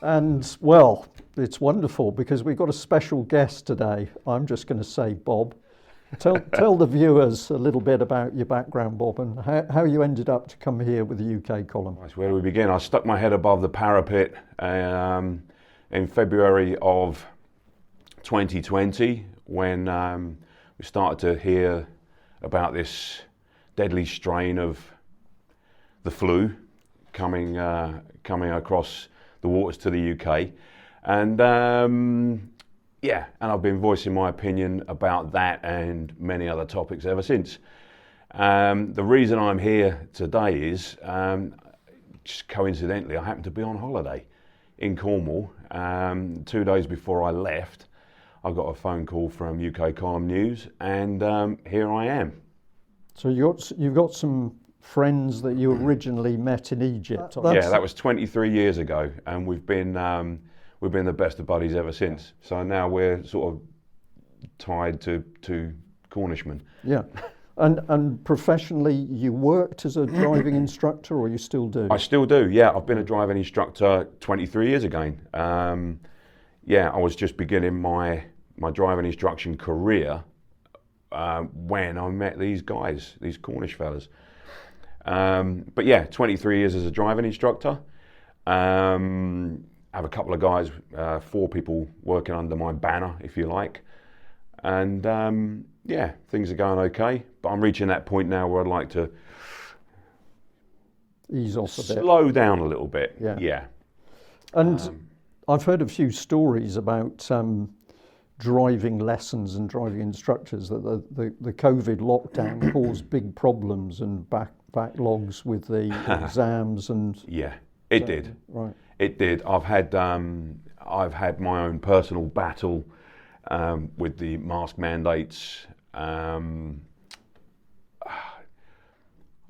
And well, it's wonderful because we've got a special guest today. I'm just going to say, Bob, tell the viewers a little bit about your background, Bob, and how you ended up to come here with the UK column. Right, where do we begin? I stuck my head above the parapet in February of 2020 when we started to hear about this deadly strain of the flu coming across the waters to the UK, and I've been voicing my opinion about that and many other topics ever since. The reason I'm here today is just coincidentally I happened to be on holiday in Cornwall. 2 days before I left, I got a phone call from UK Column News, and here I am. So you've got some friends that you originally met in Egypt. Yeah, that was 23 years ago, and we've been the best of buddies ever since. So now we're sort of tied to Cornishmen. Yeah. And professionally, you worked as a driving instructor, or you still do? I still do, yeah. I've been a driving instructor 23 years again. I was just beginning my driving instruction career when I met these guys, these Cornish fellas. 23 years as a driving instructor. I have a couple of guys, 4 people working under my banner, if you like. And things are going okay. But I'm reaching that point now where I'd like to ease off a bit. Slow down a little bit. Yeah. And I've heard a few stories about driving lessons and driving instructors, that the COVID lockdown caused big problems and backlogs with the exams and... Yeah, it did. Right. It did. I've had my own personal battle with the mask mandates. I've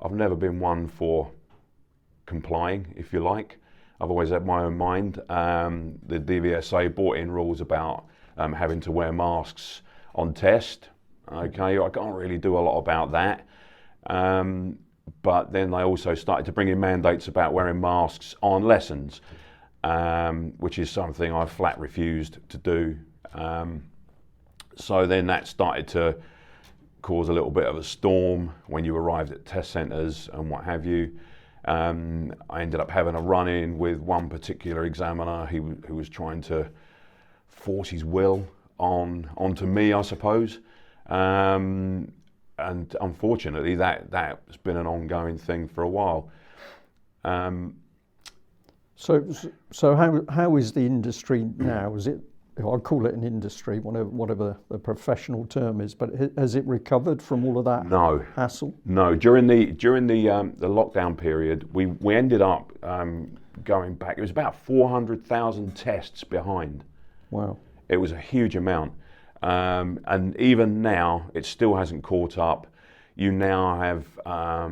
never been one for complying, if you like. I've always had my own mind. The DVSA brought in rules about having to wear masks on test. Okay, I can't really do a lot about that. But then they also started to bring in mandates about wearing masks on lessons, which is something I flat refused to do. So then that started to cause a little bit of a storm when you arrived at test centres and what have you. I ended up having a run-in with one particular examiner who was trying to force his will onto me, I suppose. And unfortunately, that's been an ongoing thing for a while. So how is the industry now? Is it? I call it an industry, whatever the professional term is. But has it recovered from all of that hassle? No. During the lockdown period, we ended up going back. It was about 400,000 tests behind. Wow. It was a huge amount. And even now, it still hasn't caught up. You now have, I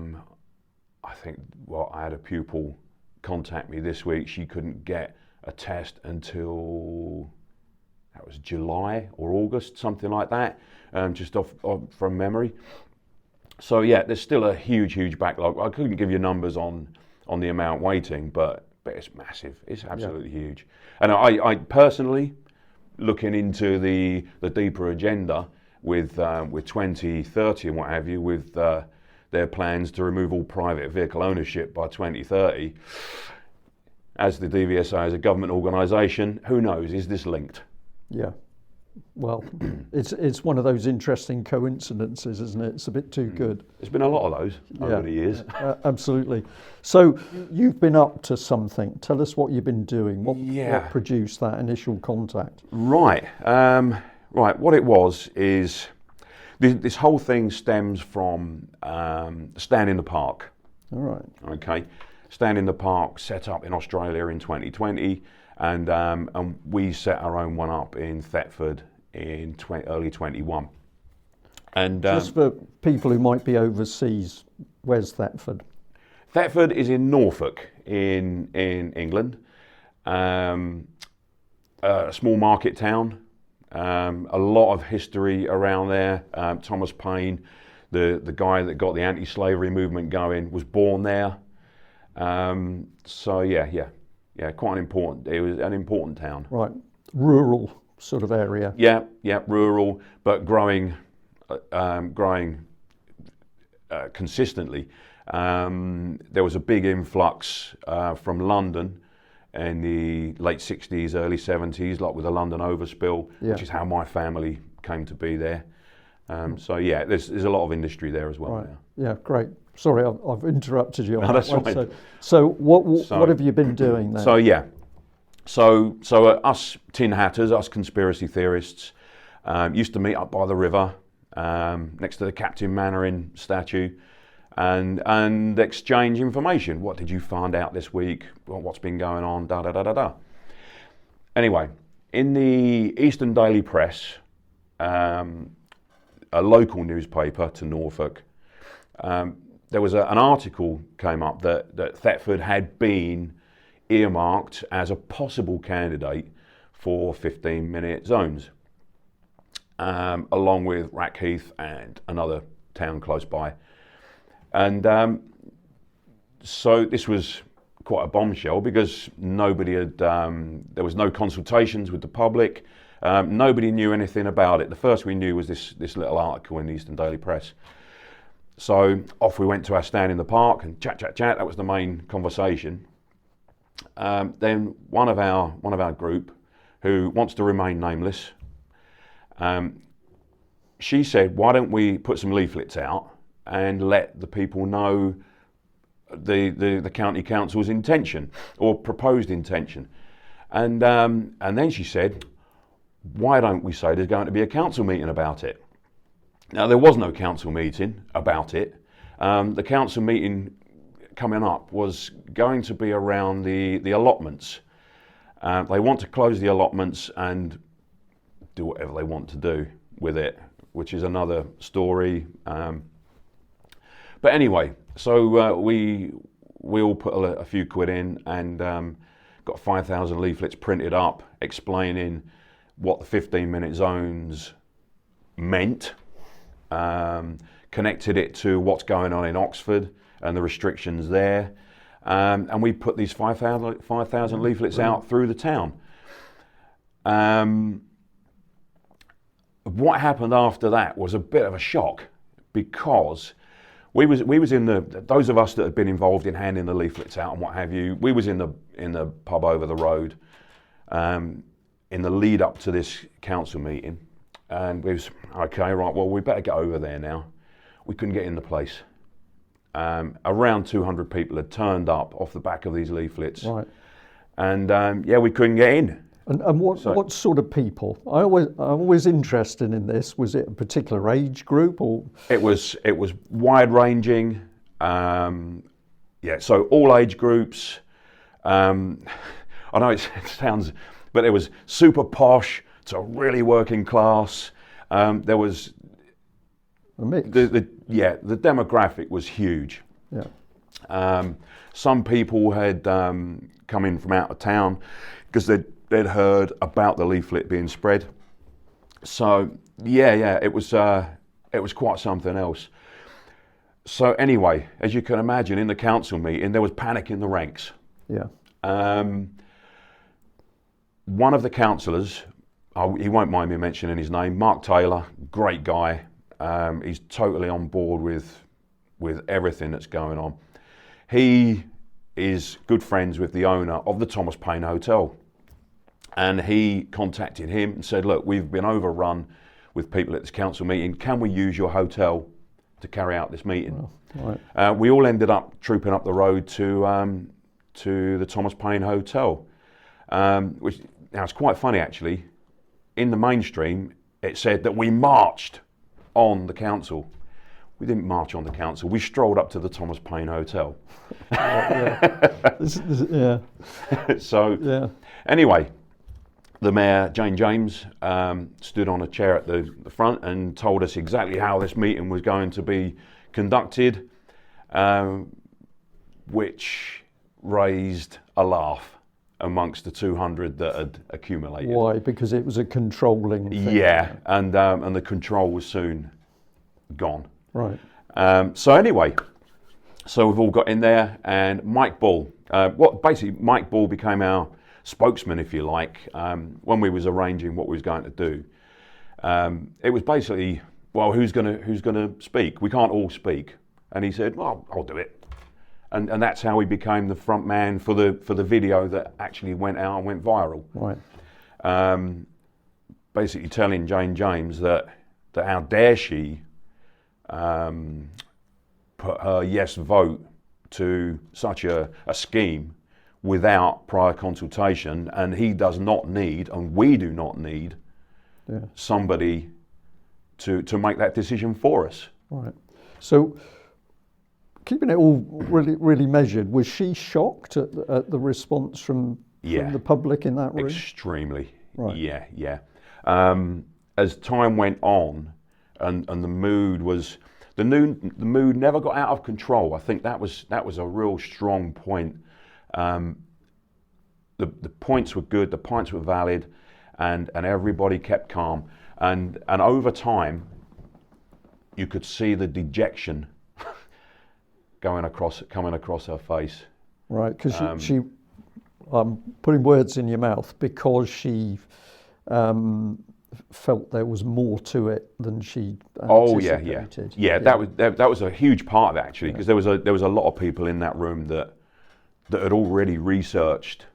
had a pupil contact me this week. She couldn't get a test until, that was July or August, something like that, just off from memory. So yeah, there's still a huge backlog. I couldn't give you numbers on the amount waiting, but it's massive. It's absolutely huge. And I personally, looking into the deeper agenda with 2030 and what have you, with their plans to remove all private vehicle ownership by 2030, as the DVSA is a government organisation, who knows, is this linked? Yeah. Well, it's one of those interesting coincidences, isn't it? It's a bit too good. There's been a lot of those over the years. Absolutely. So you've been up to something. Tell us what you've been doing. What produced that initial contact? Right. What it was is this whole thing stems from Stand in the Park. All right. Okay. Stand in the Park set up in Australia in 2020. And we set our own one up in Thetford in early 21. And just for people who might be overseas, where's Thetford? Thetford is in Norfolk in England. A small market town. A lot of history around there. Thomas Paine, the guy that got the anti-slavery movement going, was born there. yeah, quite an important. It was an important town. Right. Rural sort of area. Yeah, rural, but growing consistently. There was a big influx from London in the late 60s, early 70s, like with the London overspill, which is how my family came to be there. So yeah, there's a lot of industry there as well. Right. Now. Yeah, great. Sorry, I've interrupted you on No, that that's one. right. So what have you been doing then? So yeah, so us tin hatters, us conspiracy theorists, used to meet up by the river next to the Captain Mainwaring statue, and exchange information. What did you find out this week? What's been going on? Da da da da da. Anyway, in the Eastern Daily Press, a local newspaper to Norfolk, there was an article came up that Thetford had been earmarked as a possible candidate for 15-minute zones, along with Rackheath and another town close by. And so this was quite a bombshell because nobody had, there was no consultations with the public. Nobody knew anything about it. The first we knew was this little article in the Eastern Daily Press. So off we went to our stand in the park and chat. That was the main conversation. Then one of our group, who wants to remain nameless, she said, "Why don't we put some leaflets out and let the people know the county council's intention or proposed intention?" And then she said, "Why don't we say there's going to be a council meeting about it?" Now, there was no council meeting about it. The council meeting coming up was going to be around the allotments. They want to close the allotments and do whatever they want to do with it, which is another story. But anyway, so we all put a few quid in and got 5,000 leaflets printed up explaining what the 15-minute zones meant. Connected it to what's going on in Oxford and the restrictions there, and we put these 5,000 leaflets out through the town. What happened after that was a bit of a shock, because we was in those of us that had been involved in handing the leaflets out and what have you. We was in the pub over the road in the lead up to this council meeting. And we was, okay, right, well, we better get over there now. We couldn't get in the place. Around 200 people had turned up off the back of these leaflets. Right. And yeah, we couldn't get in. And what sort I'm always interested in this. Was it a particular age group or? It was wide ranging. Yeah, so all age groups. I know it sounds, but it was super posh to really working class. There was a mix. The demographic was huge. Yeah. Some people had come in from out of town because they'd heard about the leaflet being spread. So yeah, it was quite something else. So anyway, as you can imagine, in the council meeting there was panic in the ranks. Yeah. One of the councillors, he won't mind me mentioning his name, Mark Taylor, great guy. He's totally on board with everything that's going on. He is good friends with the owner of the Thomas Paine Hotel. And he contacted him and said, "Look, we've been overrun with people at this council meeting. Can we use your hotel to carry out this meeting?" Oh, right. We all ended up trooping up the road to the Thomas Paine Hotel, which now it's quite funny actually. In the mainstream, it said that we marched on the council. We didn't march on the council. We strolled up to the Thomas Paine Hotel. Yeah. So yeah. Anyway, the Mayor, Jane James, stood on a chair at the front and told us exactly how this meeting was going to be conducted, which raised a laugh amongst the 200 that had accumulated. Why? Because it was a controlling thing. Yeah, and the control was soon gone. Right. So anyway, So we've all got in there, and Mike Ball, Mike Ball became our spokesman, if you like, when we was arranging what we was going to do. It was basically, well, who's gonna speak? We can't all speak, and he said, well, I'll do it, and that's how he became the front man for the video that actually went out and went viral. Right. Basically telling Jane James that how dare she put her yes vote to such a scheme without prior consultation, and he does not need, and we do not need, somebody to make that decision for us. Right. So, keeping it all really measured, was she shocked at the response from the public in that room? Extremely. Right. Yeah. As time went on, and the mood never got out of control. I think that was a real strong point. The points were good, the points were valid, and everybody kept calm. And over time, you could see the dejection coming across her face. Right, because she putting words in your mouth, because she felt there was more to it than she anticipated. That was a huge part of it, actually, because there was a lot of people in that room that had already researched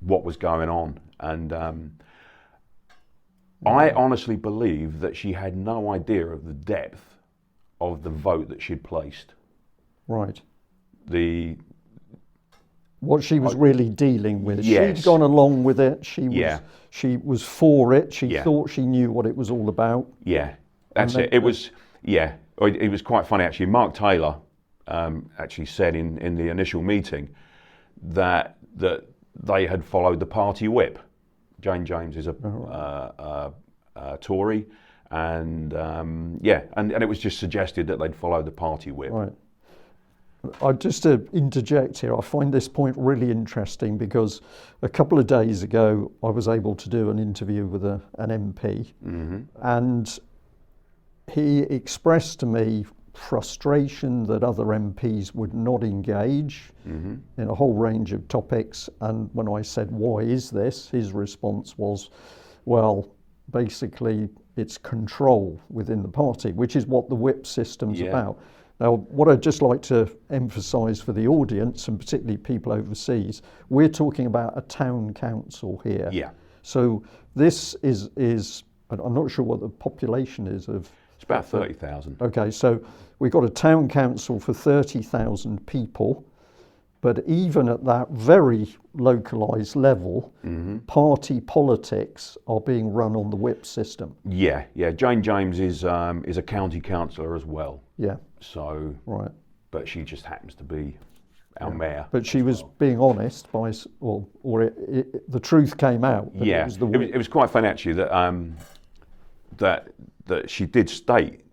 what was going on, and I honestly believe that she had no idea of the depth of the vote that she'd placed. Right. What she was really dealing with. Yes. She'd gone along with it. She was for it. She thought she knew what it was all about. Yeah, that's it. It was quite funny, actually. Mark Taylor actually said in the initial meeting that they had followed the party whip. Jane James is a Tory, and it was just suggested that they'd follow the party whip. Right. Just to interject here, I find this point really interesting because a couple of days ago I was able to do an interview with an MP, and he expressed to me frustration that other MPs would not engage in a whole range of topics. And when I said, why is this? His response was, well, basically it's control within the party, which is what the whip system's about. Now, what I'd just like to emphasise for the audience, and particularly people overseas, we're talking about a town council here. Yeah. So this is I'm not sure what the population is of... It's about 30,000. Okay, so we've got a town council for 30,000 people, but even at that very localised level, party politics are being run on the whip system. Yeah. Jane James is a county councillor as well. Yeah. So, right. But she just happens to be our mayor. But she was being honest the truth came out. Yeah, it was quite funny actually that she did state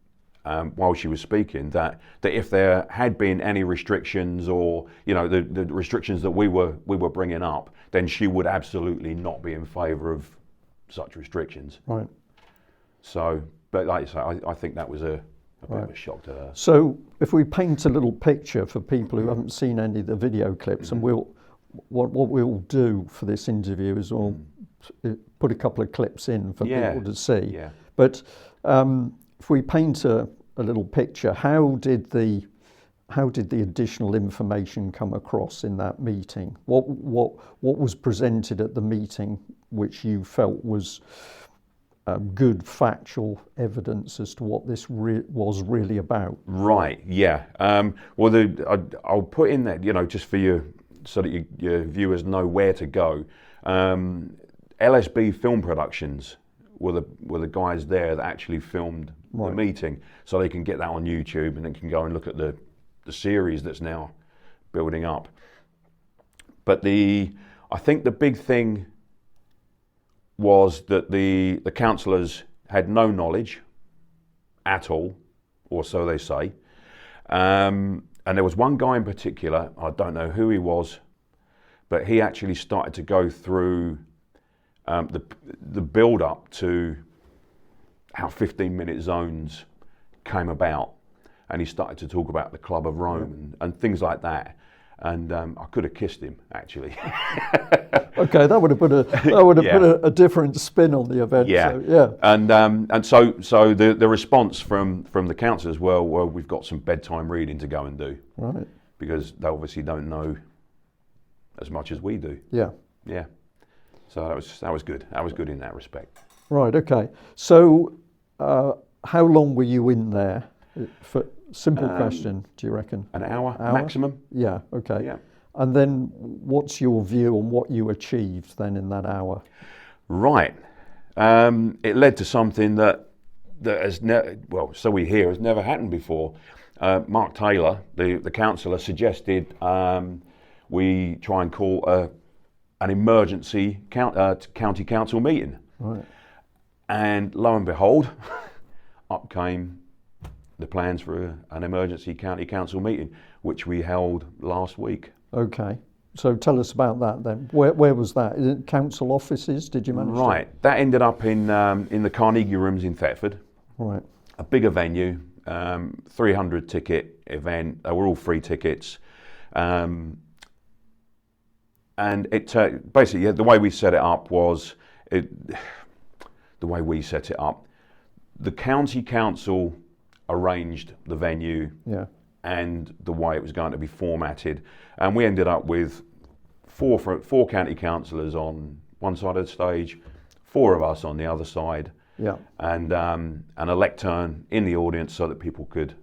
while she was speaking that if there had been any restrictions or the restrictions that we were bringing up, then she would absolutely not be in favour of such restrictions. Right. So, but like you say, I think that was a bit of a shock to her. So if we paint a little picture for people who haven't seen any of the video clips, and what we'll do for this interview is we'll put a couple of clips in for people to see. Yeah. But if we paint a little picture, how did the additional information come across in that meeting? What was presented at the meeting which you felt was good factual evidence as to what this was really about? Right. Yeah. I'll put in there, just for you, so that your viewers know where to go. LSB Film Productions were the guys there that actually filmed the meeting, so they can get that on YouTube and then can go and look at the series that's now building up. But I think the big thing was that the councillors had no knowledge at all, or so they say. And there was one guy in particular, I don't know who he was, but he actually started to go through the build-up to how 15-minute zones came about. and he started to talk about the Club of Rome and things like that. And I could have kissed him, actually. Okay, that would have put a different spin on the event. Yeah, So, yeah. And so the response from the councillors, well, we've got some bedtime reading to go and do, Right. because they obviously don't know as much as we do. Yeah. Yeah. So that was good. That was good in that respect. Right. Okay. So, how long were you in there? Simple question. Do you reckon? An hour maximum. Yeah. Okay. Yeah. And then, what's your view on what you achieved then in that hour? Right. It led to something that has so we hear, has never happened before. Mark Taylor, the councillor, suggested we try and call an emergency county council meeting. Right. And lo and behold, up came the plans for an emergency county council meeting, which we held last week. Okay. So tell us about that then. Where was that? Is it council offices? Did you manage to? Right. That ended up in the Carnegie Rooms in Thetford. Right. A bigger venue, 300 ticket event. They were all free tickets. And it basically, the way we set it up was, the county council arranged the venue and the way it was going to be formatted, and we ended up with four county councillors on one side of the stage, 4 of us on the other side, and a lectern in the audience so that people could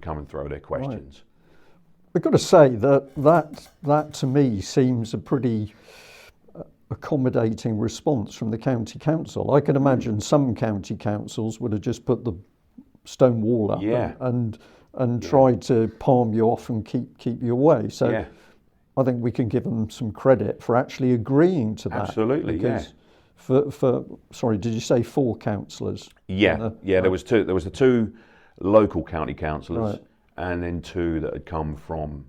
come and throw their questions. Right. I've got to say that to me seems a pretty accommodating response from the county council. I can imagine some county councils would have just put the stone wall up and tried to palm you off and keep you away. So I think we can give them some credit for actually agreeing to that. Absolutely, because for sorry, did you say 4 councillors? Yeah, there was 2. There was the 2 local county councillors, right, and then 2 that had come from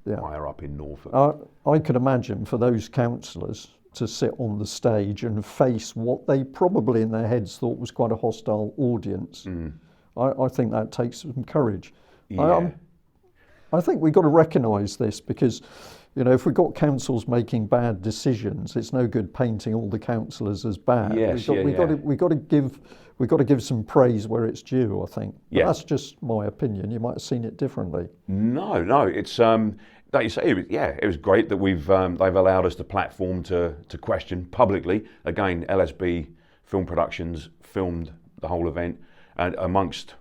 higher up in Norfolk. I could imagine for those councillors to sit on the stage and face what they probably in their heads thought was quite a hostile audience. I think that takes some courage. Yeah. I think we've got to recognise this, because if we've got councils making bad decisions, it's no good painting all the councillors as bad. Yes, we've got to give some praise where it's due, I think. But that's just my opinion. You might have seen it differently. No, it's like you say, it was great that they've allowed us the platform to question publicly. Again, LSB Film Productions filmed the whole event, and amongst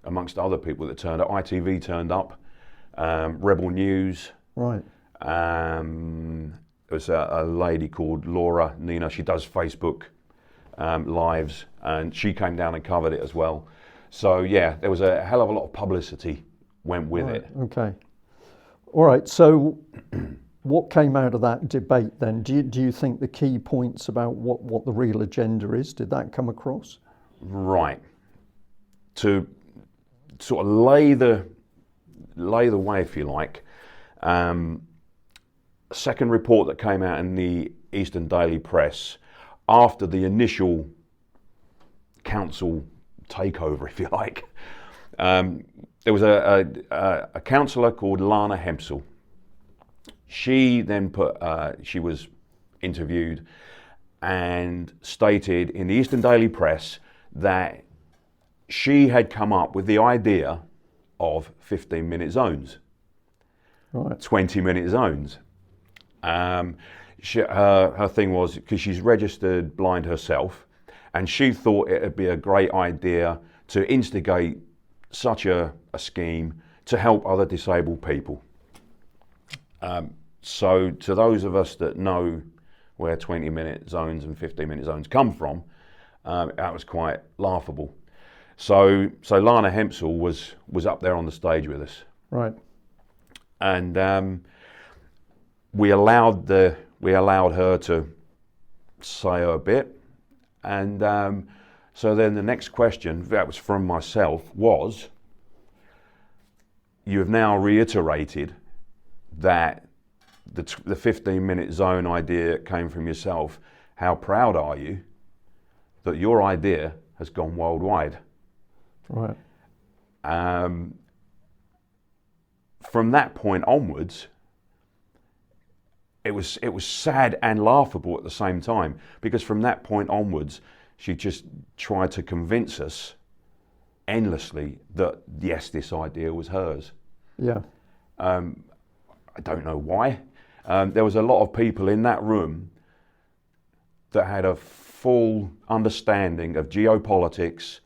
other people that turned up, ITV turned up, Rebel News. Right. There was a lady called Laura Nina. She does Facebook lives, and she came down and covered it as well. So there was a hell of a lot of publicity went with it. Okay. All right. So, what came out of that debate then? Do you think the key points about what the real agenda is, did that come across? Right. To sort of lay the way, if you like. Second report that came out in the Eastern Daily Press after the initial council takeover, if you like. There was a councillor called Lana Hempsel. She then she was interviewed and stated in the Eastern Daily Press that she had come up with the idea of 15-minute zones, right, 20-minute zones. Her thing was, because she's registered blind herself, and she thought it would be a great idea to instigate such a scheme to help other disabled people. So to those of us that know where 20-minute zones and 15-minute zones come from, that was quite laughable. So Lana Hempsel was up there on the stage with us. Right. And we allowed her to say her bit, and so then the next question, that was from myself, was, you have now reiterated that the 15-minute zone idea came from yourself. How proud are you that your idea has gone worldwide? Right. from that point onwards, it was sad and laughable at the same time, because from that point onwards, she just tried to convince us endlessly that yes, this idea was hers. Yeah. I don't know why. There was a lot of people in that room that had a full understanding of geopolitics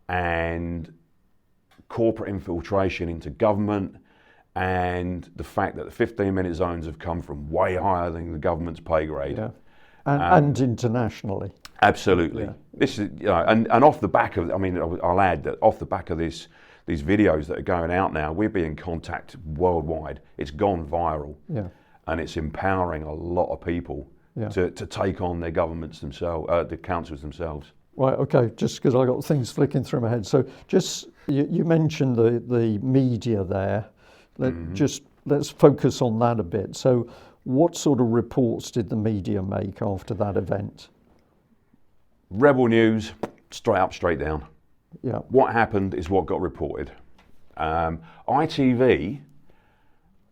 and corporate infiltration into government, and the fact that the 15-minute zones have come from way higher than the government's pay grade. Yeah. And internationally. Absolutely. Yeah. This is, and off the back of, I mean, I'll add that off the back of these videos that are going out now, we're being contacted worldwide. It's gone viral. Yeah. And it's empowering a lot of people to take on their governments themselves, the councils themselves. Right, okay, just because I got things flicking through my head. So just, you mentioned the media there. Let's focus on that a bit. So what sort of reports did the media make after that event? Rebel news, straight up, straight down. Yeah. What happened is what got reported. ITV,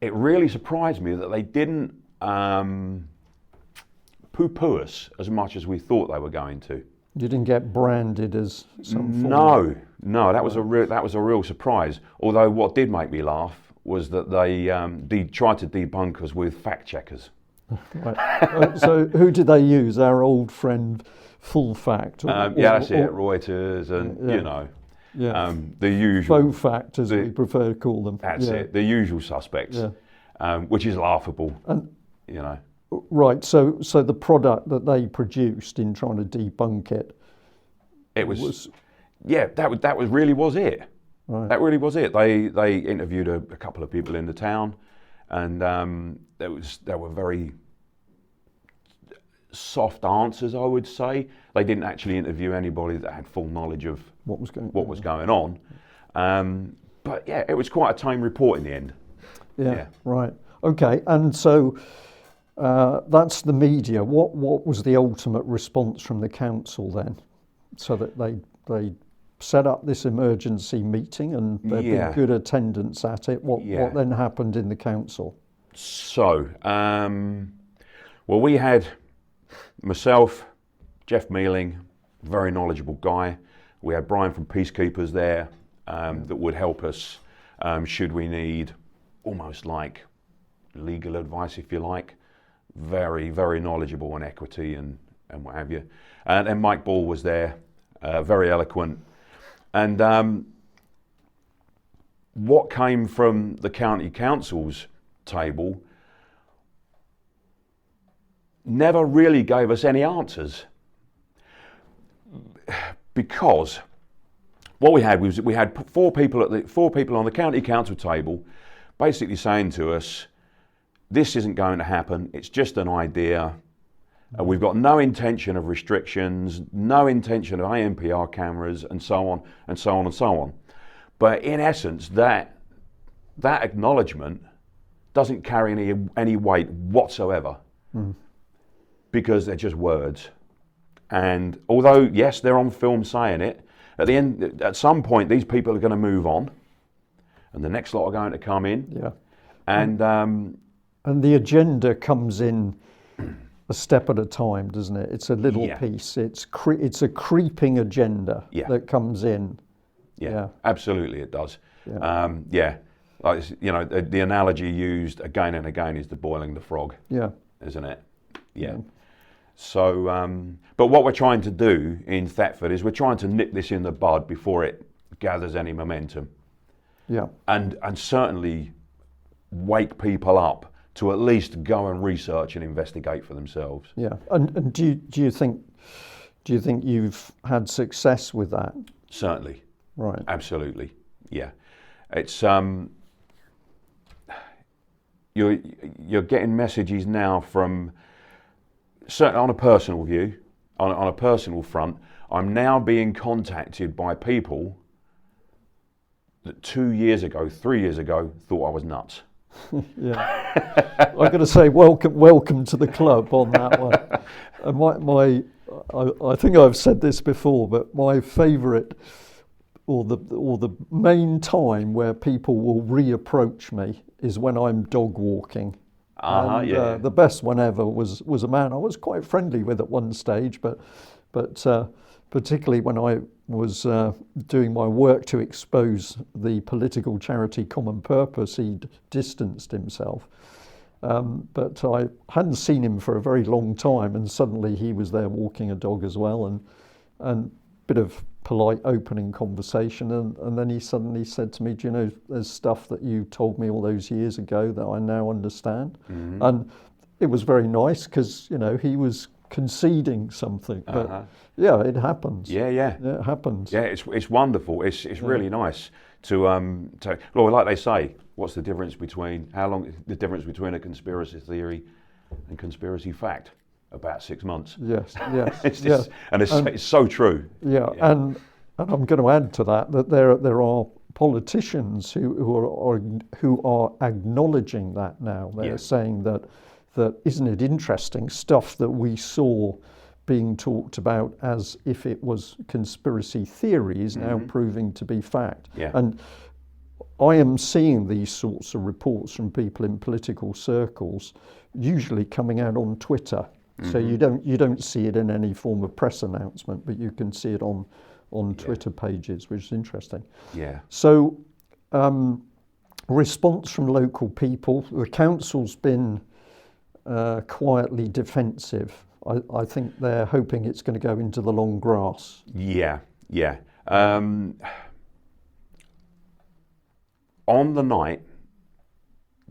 it really surprised me that they didn't poo-poo us as much as we thought they were going to. You didn't get branded as some form No, that was a real surprise. Although what did make me laugh was that they tried to debunk us with fact checkers. Right. So who did they use? Our old friend Full Fact? That's it. Reuters and the usual faux fact, as we prefer to call them. That's it. The usual suspects, which is laughable. And right. So the product that they produced in trying to debunk it, that was really was it. Right. That really was it. They interviewed a couple of people in the town, and there were very soft answers, I would say. They didn't actually interview anybody that had full knowledge of what was going on. But yeah, it was quite a tame report in the end. Yeah. Right. Okay. And so that's the media. What was the ultimate response from the council then? So that they set up this emergency meeting, and there'd been good attendance at it. What then happened in the council? So, we had myself, Jeff Mealing, very knowledgeable guy. We had Brian from Peacekeepers there that would help us should we need almost like legal advice, if you like. Very, very knowledgeable on equity and what have you. And then Mike Ball was there, very eloquent. And what came from the county council's table never really gave us any answers, because what we had was four people on the county council table basically saying to us, this isn't going to happen, it's just an idea. We've got no intention of restrictions, no intention of ANPR cameras, and so on and so on and so on. But in essence, that acknowledgement doesn't carry any weight whatsoever, because they're just words. And although yes, they're on film saying it, at some point these people are going to move on, and the next lot are going to come in. Yeah. And the agenda comes in a step at a time, doesn't it? It's a little piece. It's a creeping agenda that comes in. Yeah, absolutely, it does. Like, the analogy used again and again is the boiling the frog. Yeah, isn't it? Yeah. So, but what we're trying to do in Thetford is we're trying to nip this in the bud before it gathers any momentum. Yeah. And certainly wake people up to at least go and research and investigate for themselves. Yeah. And do you think you've had success with that? Certainly. Right. Absolutely. Yeah. It's you're getting messages now from, certainly on a personal view, on a personal front, I'm now being contacted by people that 2 years ago, 3 years ago, thought I was nuts. Yeah, I've got to say, welcome to the club on that one. And I think I've said this before, but my favourite the main time where people will reapproach me is when I'm dog walking. The best one ever was a man I was quite friendly with at one stage, but particularly when I was doing my work to expose the political charity Common Purpose, he'd distanced himself. But I hadn't seen him for a very long time, and suddenly he was there walking a dog as well, and bit of polite opening conversation, and then he suddenly said to me, "Do you know, there's stuff that you told me all those years ago that I now understand?" Mm-hmm. And it was very nice because, you know, he was conceding something, but yeah, it happens. Yeah, it happens. Yeah, it's wonderful. It's really nice to well, like they say, what's the difference between the difference between a conspiracy theory and conspiracy fact? About 6 months. Yes. It's so true. Yeah, and I'm going to add to that there are politicians who are acknowledging that now. They're saying that isn't it interesting, stuff that we saw being talked about as if it was conspiracy theories now proving to be fact. Yeah. And I am seeing these sorts of reports from people in political circles, usually coming out on Twitter. So you don't see it in any form of press announcement, but you can see it on Twitter pages, which is interesting. Yeah. So response from local people. The council's been quietly defensive. I think they're hoping it's going to go into the long grass. Yeah. On the night,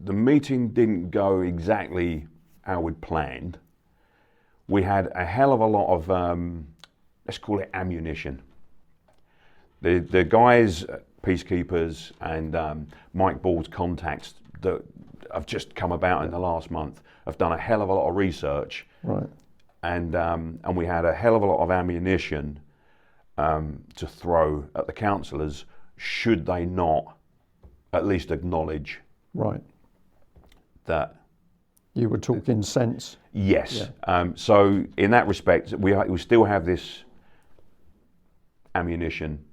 the meeting didn't go exactly how we'd planned. We had a hell of a lot of, let's call it ammunition. The guys, peacekeepers, and Mike Ball's contacts that have just come about in the last month have done a hell of a lot of research. Right. And we had a hell of a lot of ammunition to throw at the councillors should they not at least acknowledge that. You were talking sense? Yes. Yeah. So in that respect, we still have this ammunition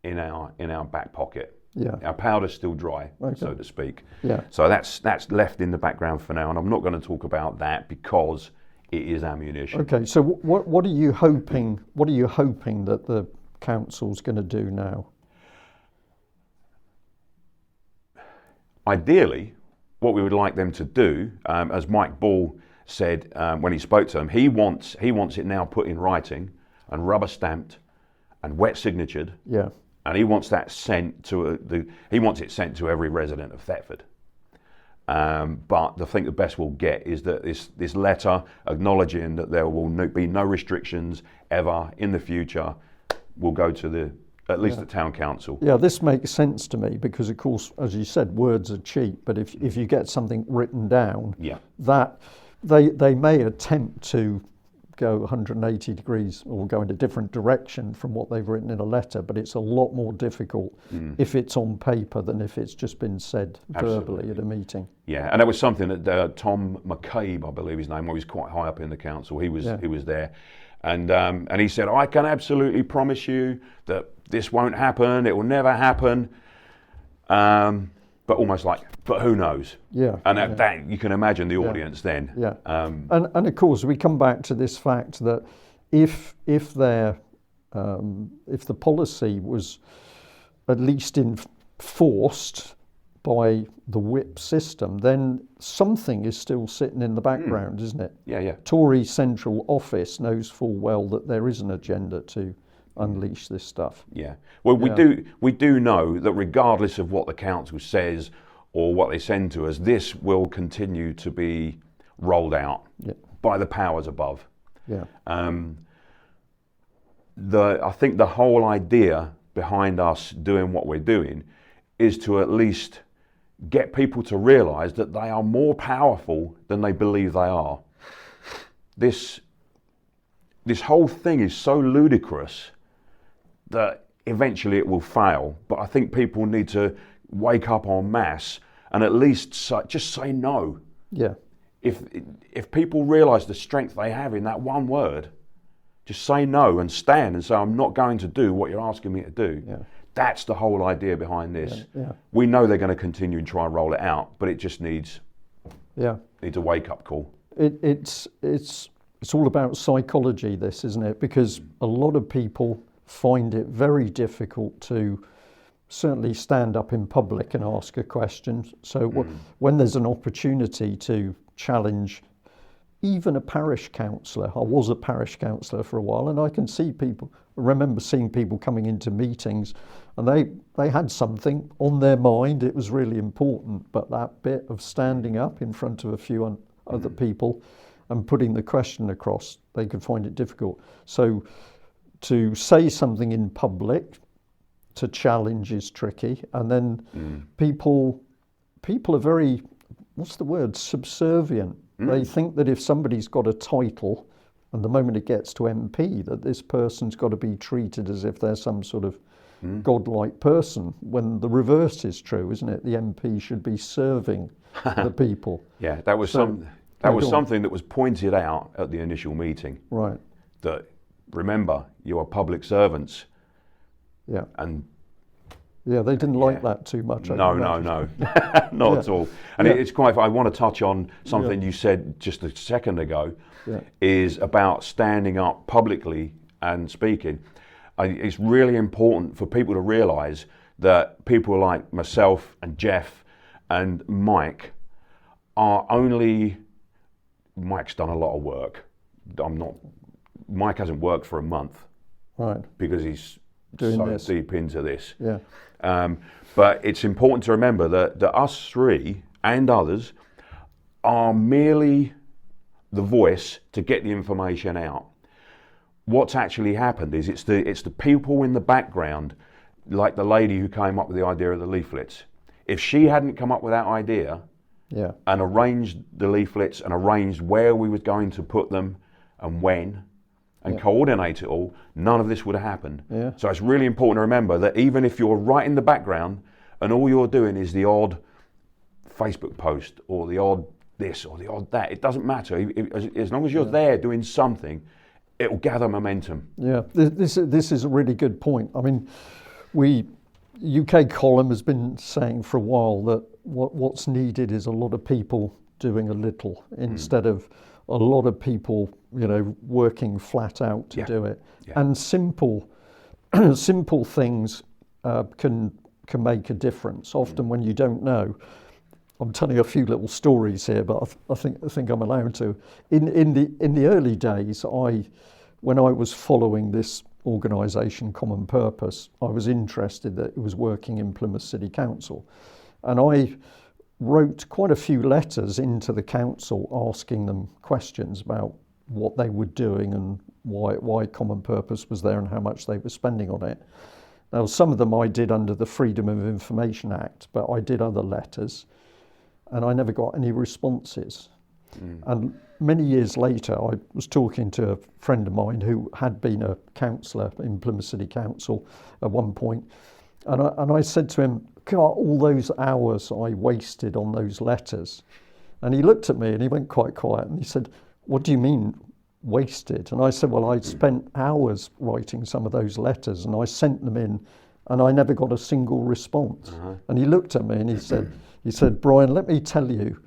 in our back pocket. Yeah. Our powder's still dry, so to speak. Yeah. So that's left in the background for now, and I'm not going to talk about that because it is ammunition. Okay. So what are you hoping? What are you hoping that the council's going to do now? Ideally, what we would like them to do, as Mike Ball said when he spoke to them, he wants it now put in writing and rubber stamped and wet signatured. Yeah. And he wants that sent to every resident of Thetford. But I think the best we'll get is that this letter acknowledging that there will be no restrictions ever in the future will go to at least the town council. Yeah, this makes sense to me because, of course, as you said, words are cheap. But if you get something written down, that they may attempt to go 180 degrees or go in a different direction from what they've written in a letter, but it's a lot more difficult if it's on paper than if it's just been said verbally at a meeting. Yeah, and that was something that Tom McCabe, I believe his name, was quite high up in the council. He was there, and he said, "I can absolutely promise you that this won't happen. It will never happen." But almost like, but who knows? Yeah. And that you can imagine the audience then. Yeah. And of course we come back to this fact that if the policy was at least enforced by the whip system, then something is still sitting in the background, isn't it? Yeah. Tory central office knows full well that there is an agenda to unleash this stuff. Yeah. Well, we do know that regardless of what the council says or what they send to us, this will continue to be rolled out by the powers above. Yeah. I think the whole idea behind us doing what we're doing is to at least get people to realise that they are more powerful than they believe they are. This whole thing is so ludicrous that eventually it will fail. But I think people need to wake up en masse and at least just say no. Yeah. If people realise the strength they have in that one word, Just say no and stand and say, I'm not going to do what you're asking me to do. Yeah. That's the whole idea behind this. Yeah. We know they're going to continue and try and roll it out, but it just needs Yeah. a wake-up call. It's all about psychology, this, isn't it? Because a lot of people find it very difficult to certainly stand up in public and ask a question. So when there's an opportunity to challenge even a parish councillor, I was a parish councillor for a while, and I can see people, I remember seeing people coming into meetings and they had something on their mind, it was really important, but that bit of standing up in front of a few other people and putting the question across, they could find it difficult. So to say something in public, to challenge is tricky, and then people are very, what's the word, subservient. They think that if somebody's got a title, and the moment it gets to MP, that this person's got to be treated as if they're some sort of godlike person, when the reverse is true, isn't it? The MP should be serving the people. Yeah, that was something that was pointed out at the initial meeting. Right. That, remember, you are public servants. Yeah. And yeah, they didn't like that too much. No, not at all. And it's quite, I want to touch on something you said just a second ago, is about standing up publicly and speaking. It's really important for people to realise that people like myself and Jeff and Mike are only, Mike's done a lot of work. Mike hasn't worked for a month. Right. Because he's doing so this. deep into this. Yeah. But it's important to remember that us three and others are merely the voice to get the information out. What's actually happened is it's the people in the background, like the lady who came up with the idea of the leaflets. If she hadn't come up with that idea and arranged the leaflets and arranged where we were going to put them and when, and coordinate it all, none of this would have happened. Yeah. So it's really important to remember that even if you're right in the background and all you're doing is the odd Facebook post or the odd this or the odd that, it doesn't matter. As long as you're there doing something, it will gather momentum. Yeah, this is a really good point. I mean, UK Column has been saying for a while that what's needed is a lot of people doing a little instead of a lot of people, working flat out to do it. Yeah. And simple things can make a difference. Often when you don't know, I'm telling a few little stories here, but I think I'm allowed to. In the early days, when I was following this organisation, Common Purpose, I was interested that it was working in Plymouth City Council, and I wrote quite a few letters into the council asking them questions about what they were doing and why Common Purpose was there and how much they were spending on it. Now, some of them I did under the Freedom of Information Act, but I did other letters and I never got any responses. And many years later, I was talking to a friend of mine who had been a councillor in Plymouth City Council at one point, and I said to him, God, all those hours I wasted on those letters. And he looked at me and he went quite quiet and he said, what do you mean wasted? And I said, well, I'd spent hours writing some of those letters and I sent them in and I never got a single response. And he looked at me and he said, Brian, let me tell you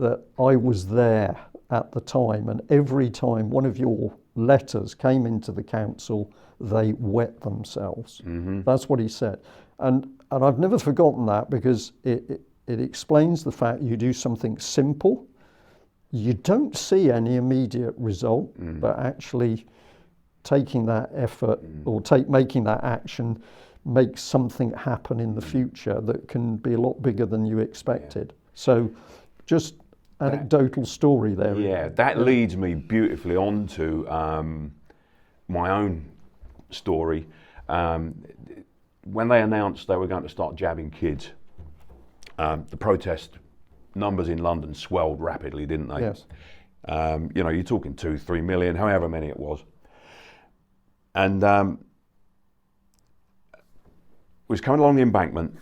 that I was there at the time, and every time one of your letters came into the council, they wet themselves. That's what he said. And I've never forgotten that, because it explains the fact you do something simple, you don't see any immediate result, but actually taking that effort or making that action makes something happen in the future that can be a lot bigger than you expected. So just anecdotal story there. Yeah, that leads me beautifully on to my own story. When they announced they were going to start jabbing kids, the protest numbers in London swelled rapidly, didn't they? Yes. You're talking 2-3 million, however many it was. And was coming along the embankment,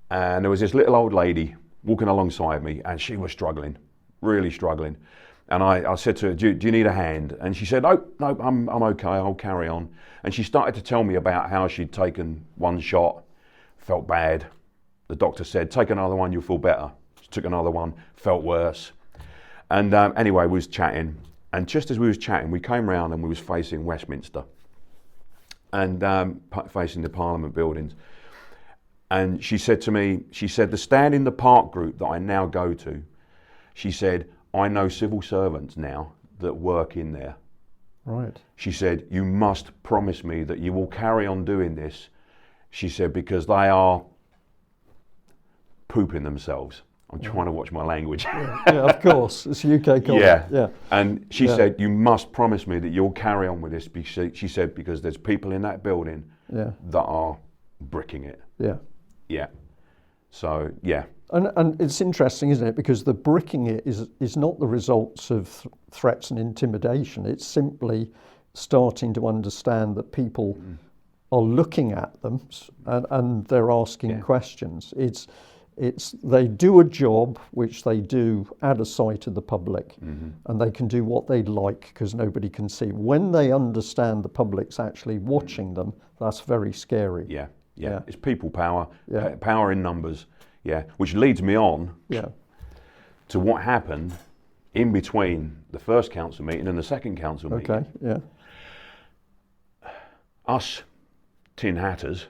and there was this little old lady walking alongside me, and she was struggling, really struggling. And I said to her, do you need a hand? And she said, no, I'm okay, I'll carry on. And she started to tell me about how she'd taken one shot, felt bad. The doctor said, take another one, you'll feel better. She took another one, felt worse. And anyway, we was chatting. And just as we was chatting, we came round and we was facing Westminster and facing the Parliament buildings. And she said to me, the Stand in the Park group that I now go to, she said, I know civil servants now that work in there. Right. She said, you must promise me that you will carry on doing this. She said, because they are pooping themselves. I'm trying to watch my language. Yeah, of course. It's a UK comment. Yeah. And she said, you must promise me that you'll carry on with this. She said, because there's people in that building that are bricking it. Yeah. Yeah. So, yeah. And it's interesting, isn't it? Because the bricking it is not the results of threats and intimidation. It's simply starting to understand that people are looking at them and they're asking questions. It's they do a job which they do out of sight of the public, and they can do what they like because nobody can see. When they understand the public's actually watching them, that's very scary. Yeah. It's people power, power in numbers. Yeah, which leads me on to what happened in between the first council meeting and the second council meeting. Okay, yeah. Us tin hatters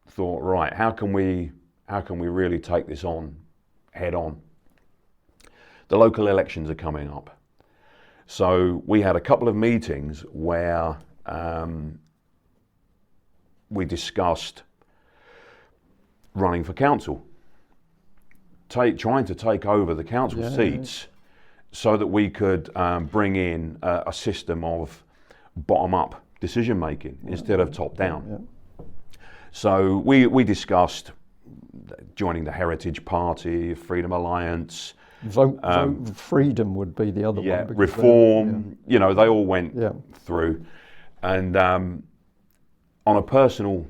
thought, right, how can we really take this on head on? The local elections are coming up. So we had a couple of meetings where we discussed running for council, trying to take over the council seats so that we could bring in a system of bottom-up decision making instead of top-down. So we discussed joining the Heritage Party, Freedom Alliance. Vote Freedom would be the other one. Reform, you know, they all went through. And on a personal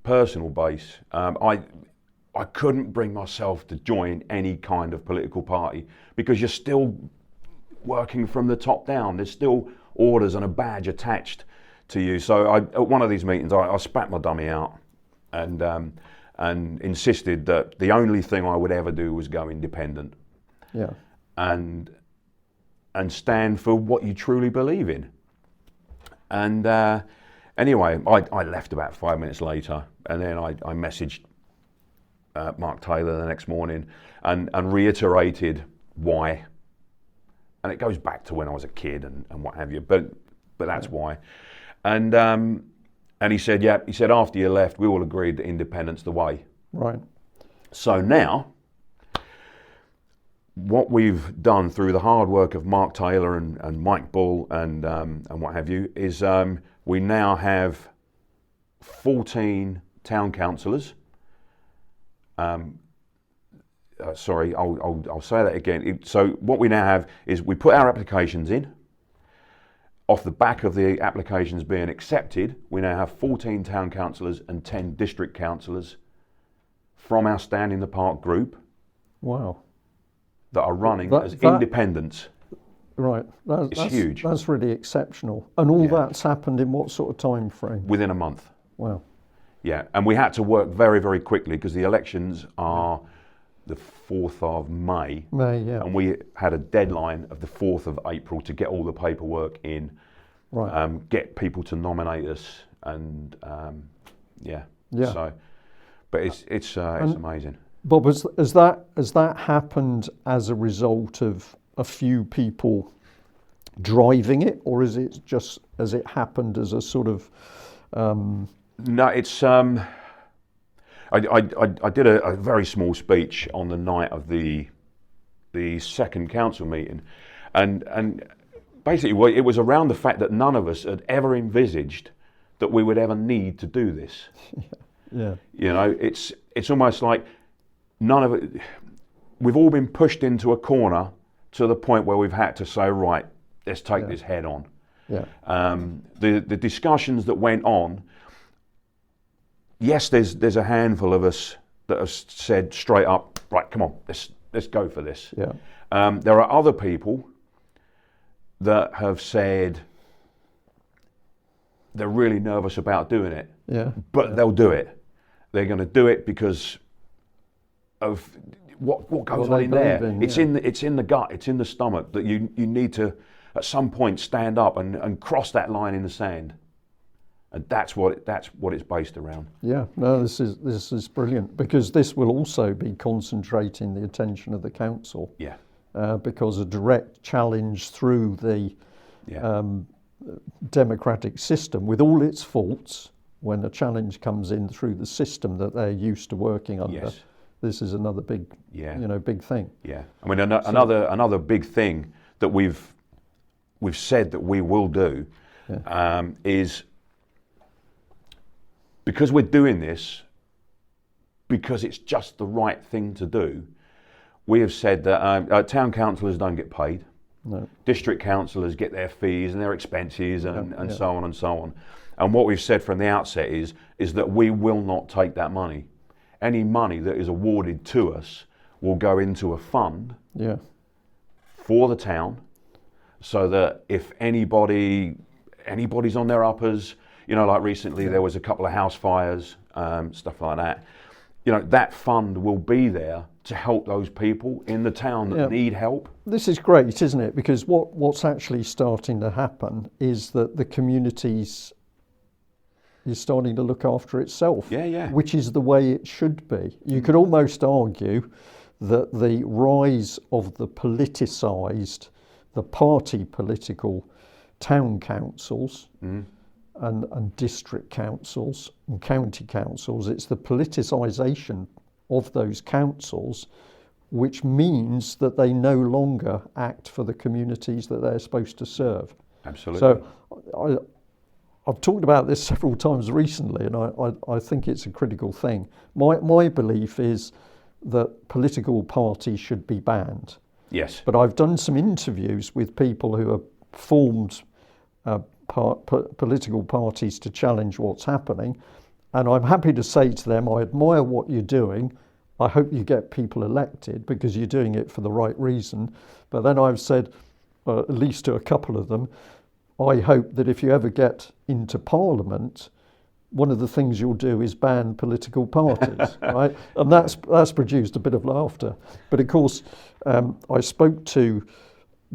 base, I couldn't bring myself to join any kind of political party because you're still working from the top down. There's still orders and a badge attached to you. So at one of these meetings, I spat my dummy out and insisted that the only thing I would ever do was go independent. Yeah. And stand for what you truly believe in. And anyway, I left about 5 minutes later, and then I messaged Mark Taylor the next morning and reiterated why. And it goes back to when I was a kid and what have you, but that's why. And he said, after you left, we all agreed that independence the way. Right. So now, what we've done through the hard work of Mark Taylor and Mike Bull and what have you is we now have 14 town councillors. Sorry, I'll say that again. So what we now have is we put our applications in. Off the back of the applications being accepted, we now have 14 town councillors and 10 district councillors from our Stand in the Park group. Wow. That are running as independents. Right, that's huge. That's really exceptional. And all that's happened in what sort of time frame? Within a month. Wow. Yeah, and we had to work very, very quickly because the elections are the 4th of May. And we had a deadline of the 4th of April to get all the paperwork in, get people to nominate us, and So, but it's amazing. Bob, has that happened as a result of a few people driving it, or has it happened as a sort of? No, it's. I did a very small speech on the night of the second council meeting, and basically it was around the fact that none of us had ever envisaged that we would ever need to do this. Yeah. You know, it's almost like none of it. We've all been pushed into a corner to the point where we've had to say, right, let's take this head on. Yeah. The discussions that went on. Yes, there's a handful of us that have said straight up, right, come on, let's go for this. Yeah. There are other people that have said they're really nervous about doing it, but they'll do it. They're going to do it because of what goes on in there. It's in the gut, it's in the stomach, that you need to at some point stand up and cross that line in the sand. And that's what it's based around. Yeah, no, this is brilliant, because this will also be concentrating the attention of the council. Yeah. Because a direct challenge through the democratic system, with all its faults, when a challenge comes in through the system that they're used to working under, this is another big, big thing. Yeah, I mean, another big thing that we've said that we will do is, because we're doing this, because it's just the right thing to do, we have said that town councillors don't get paid. No. District councillors get their fees and their expenses and so on and so on. And what we've said from the outset is that we will not take that money. Any money that is awarded to us will go into a fund for the town, so that if anybody's on their uppers, like recently there was a couple of house fires, stuff like that, that fund will be there to help those people in the town that need help. This is great, isn't it? Because what's actually starting to happen is that the communities is starting to look after itself, which is the way it should be. You could almost argue that the rise of the politicised, the party political town councils and district councils and county councils, it's the politicisation of those councils, which means that they no longer act for the communities that they're supposed to serve. Absolutely. So I've talked about this several times recently, and I think it's a critical thing. My belief is that political parties should be banned. Yes. But I've done some interviews with people who have formed political parties to challenge what's happening, and I'm happy to say to them, I admire what you're doing. I hope you get people elected because you're doing it for the right reason. But then I've said, at least to a couple of them, I hope that if you ever get into Parliament, one of the things you'll do is ban political parties, right? And that's produced a bit of laughter. But of course, I spoke to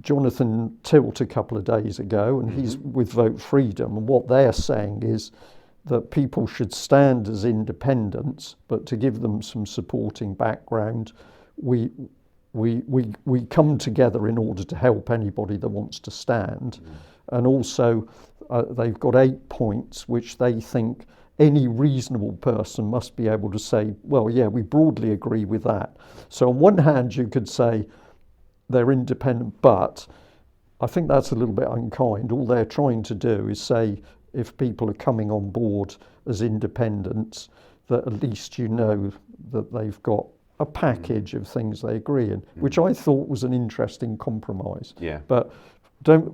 Jonathan Tilt a couple of days ago, and he's with Vote Freedom, and what they're saying is that people should stand as independents, but to give them some supporting background, we come together in order to help anybody that wants to stand. And also, they've got 8 points which they think any reasonable person must be able to say, well, yeah, we broadly agree with that. So on one hand, you could say they're independent, but I think that's a little bit unkind. All they're trying to do is say, if people are coming on board as independents, that at least you know that they've got a package of things they agree in, which I thought was an interesting compromise. Yeah. But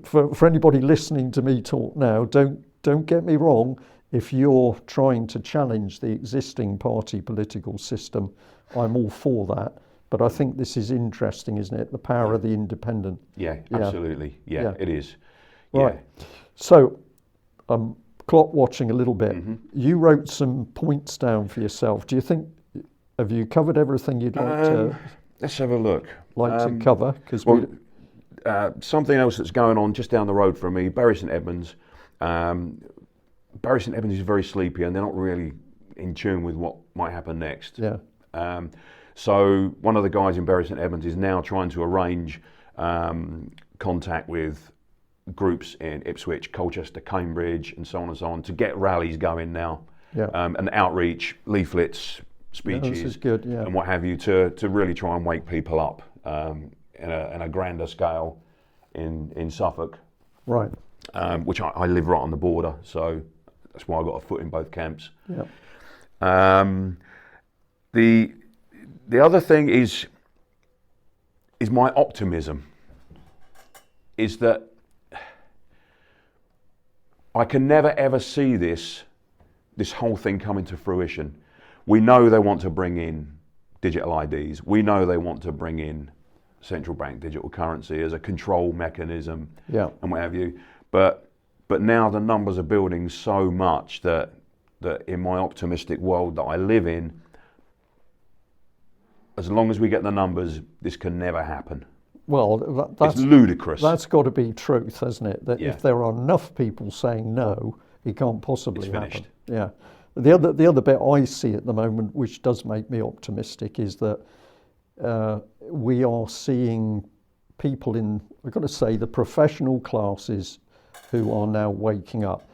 for anybody listening to me talk now, don't get me wrong. If you're trying to challenge the existing party political system, I'm all for that. But I think this is interesting, isn't it? The power of the independent. Yeah, absolutely. Yeah, it is. Right. So, clock watching a little bit. You wrote some points down for yourself. Do you think, have you covered everything you'd like to? Let's have a look. To cover, because something else that's going on just down the road from me, Bury St Edmunds. Bury St Edmunds is very sleepy, and they're not really in tune with what might happen next. Yeah. So one of the guys in Bury St Edmunds is now trying to arrange contact with groups in Ipswich, Colchester, Cambridge, and so on and so on, to get rallies going now, and outreach, leaflets, speeches, this is good, and what have you, to really try and wake people up in a grander scale in Suffolk. Right. Which I live right on the border, so that's why I got a foot in both camps. Yeah. The other thing is my optimism. Is that I can never ever see this whole thing coming to fruition. We know they want to bring in digital IDs. We know they want to bring in central bank digital currency as a control mechanism, Yeah. and what have you. But now the numbers are building so much that in my optimistic world that I live in, as long as we get the numbers, this can never happen. Well, that's It's ludicrous. That's got to be truth, hasn't it? That Yeah. if there are enough people saying no, it can't possibly It's happen. finished. Yeah. The other bit I see at the moment, which does make me optimistic, is that we are seeing people in, I've got to say, the professional classes who are now waking up.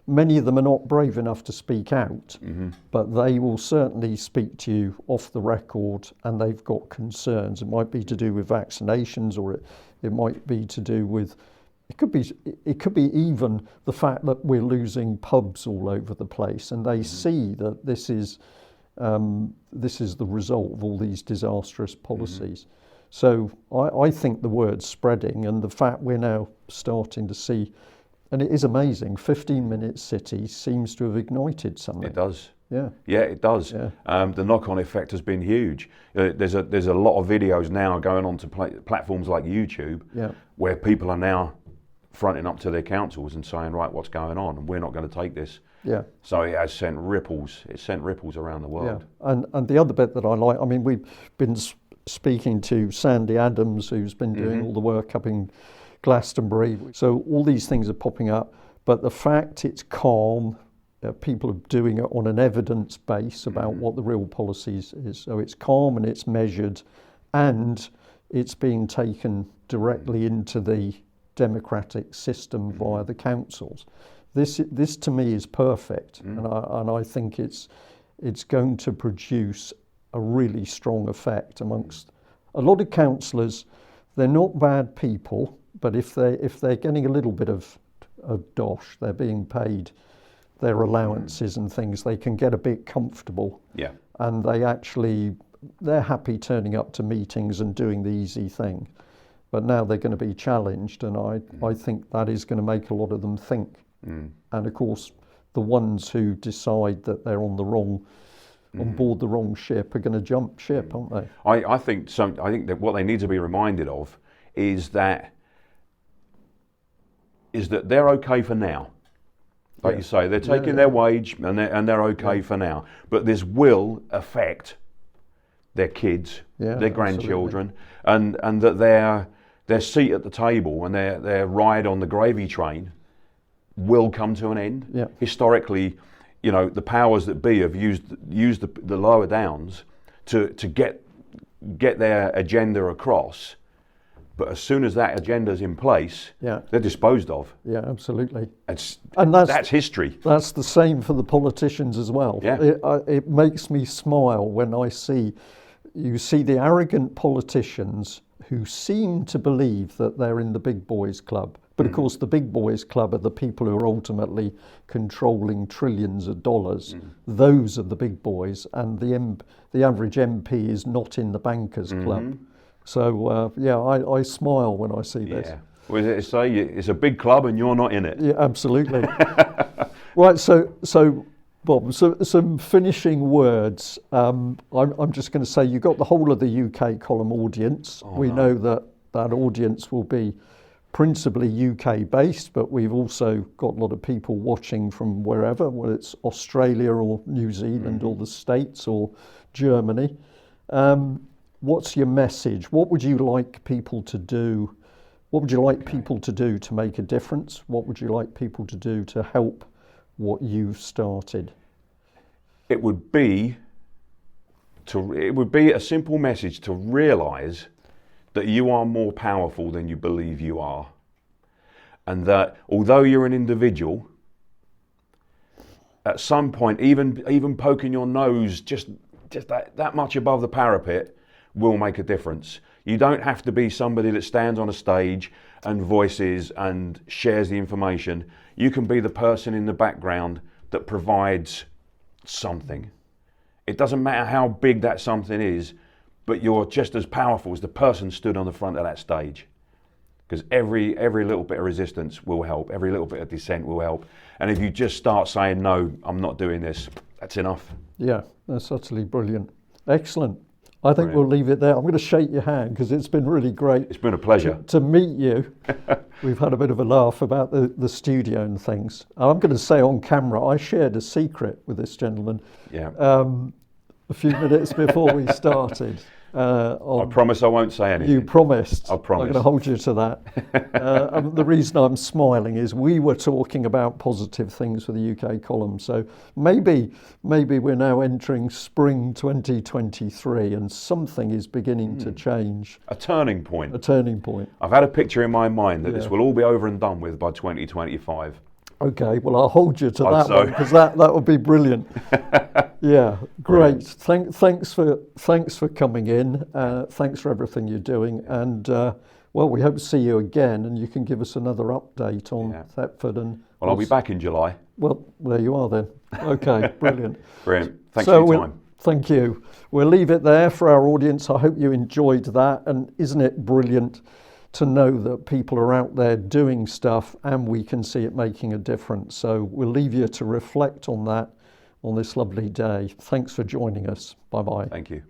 Many of them are not brave enough to speak out, but they will certainly speak to you off the record, and they've got concerns. It might be to do with vaccinations, or it might be to do with, it could be even the fact that we're losing pubs all over the place, and they see that this is the result of all these disastrous policies. So I think the word's spreading, and the fact we're now starting to see, and it is amazing, 15-minute city seems to have ignited something. It does. Yeah. Yeah, it does. Yeah. The knock-on effect has been huge. There's a lot of videos now going on to platforms like YouTube, Yeah. where people are now fronting up to their councils and saying, right, what's going on? And we're not going to take this. Yeah. So it has sent ripples. It's sent ripples around the world. Yeah. And the other bit that I like, I mean, we've been speaking to Sandy Adams, who's been doing all the work up in Glastonbury. So all these things are popping up, but the fact it's calm, people are doing it on an evidence base about what the real policies is. So it's calm and it's measured, and it's being taken directly into the democratic system via the councils. This to me is perfect, and I think it's going to produce a really strong effect amongst a lot of councillors. They're not bad people, but if they're getting a little bit of dosh, they're being paid their allowances and things, they can get a bit comfortable. Yeah. And they're happy turning up to meetings and doing the easy thing. But now they're going to be challenged, and I think that is going to make a lot of them think. And of course, the ones who decide that they're on board the wrong ship are going to jump ship, aren't they? I think that what they need to be reminded of is that they're okay for now. Like you say, they're taking their wage and they're okay for now. But this will affect their kids, their grandchildren, and that their seat at the table and their ride on the gravy train will come to an end. Yeah. Historically, the powers that be have used the lower downs to get their agenda across. But as soon as that agenda's in place, they're disposed of. Yeah, absolutely. And that's history. That's the same for the politicians as well. Yeah. It makes me smile when you see the arrogant politicians who seem to believe that they're in the big boys club. But of course, the big boys club are the people who are ultimately controlling trillions of dollars. Those are the big boys, and the average MP is not in the bankers club. So I smile when I see this. Yeah. Well, it's a big club, and you're not in it. Yeah, absolutely. Right. So Bob, some finishing words. I'm just going to say you got the whole of the UK column audience. We know that audience will be principally UK based, but we've also got a lot of people watching from wherever, whether it's Australia or New Zealand or the States or Germany. What's your message? What would you like people to do? What would you like people to do to make a difference? What would you like people to do to help what you've started? It would be a simple message to realise that you are more powerful than you believe you are, and that although you're an individual, at some point, even poking your nose just that much above the parapet will make a difference. You don't have to be somebody that stands on a stage and voices and shares the information. You can be the person in the background that provides something. It doesn't matter how big that something is, but you're just as powerful as the person stood on the front of that stage. Because every little bit of resistance will help, every little bit of dissent will help. And if you just start saying, no, I'm not doing this, that's enough. Yeah, that's utterly brilliant. Excellent. I think Brilliant. we'll leave it there. I'm going to shake your hand because it's been really great. It's been a pleasure. To meet you. We've had a bit of a laugh about the studio and things. And I'm going to say on camera, I shared a secret with this gentleman Yeah. a few minutes before we started. I promise I won't say anything. You promised. I promise. I'm going to hold you to that. And the reason I'm smiling is we were talking about positive things for the UK column. So maybe we're now entering spring 2023 and something is beginning to change. A turning point. A turning point. I've had a picture in my mind that this Yeah. will all be over and done with by 2025. Okay, well, I'll hold you to Hope that so. one because that would be brilliant. Yeah, great. Thanks for coming in. Thanks for everything you're doing. And well, we hope to see you again, and you can give us another update on Thetford. And Well, I'll be back in July. Well, there you are then. Okay, brilliant. Brilliant. Thanks for your time. Thank you. We'll leave it there for our audience. I hope you enjoyed that. And isn't it brilliant to know that people are out there doing stuff and we can see it making a difference? So we'll leave you to reflect on that on this lovely day. Thanks for joining us. Bye-bye. Thank you.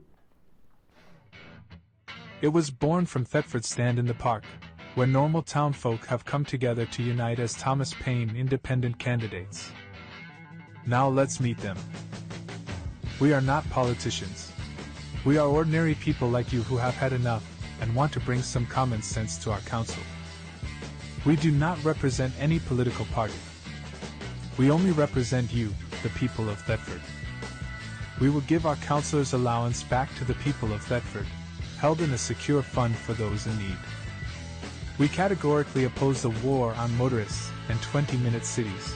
It was born from Thetford Stand in the Park, where normal townfolk have come together to unite as Thomas Paine independent candidates. Now let's meet them. We are not politicians. We are ordinary people like you who have had enough and want to bring some common sense to our council. We do not represent any political party. We only represent you, the people of Thetford. We will give our councillors' allowance back to the people of Thetford, held in a secure fund for those in need. We categorically oppose the war on motorists and 20-minute cities.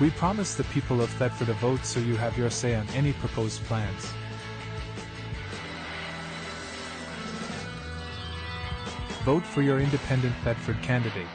We promise the people of Thetford a vote so you have your say on any proposed plans. Vote for your independent Thetford candidate.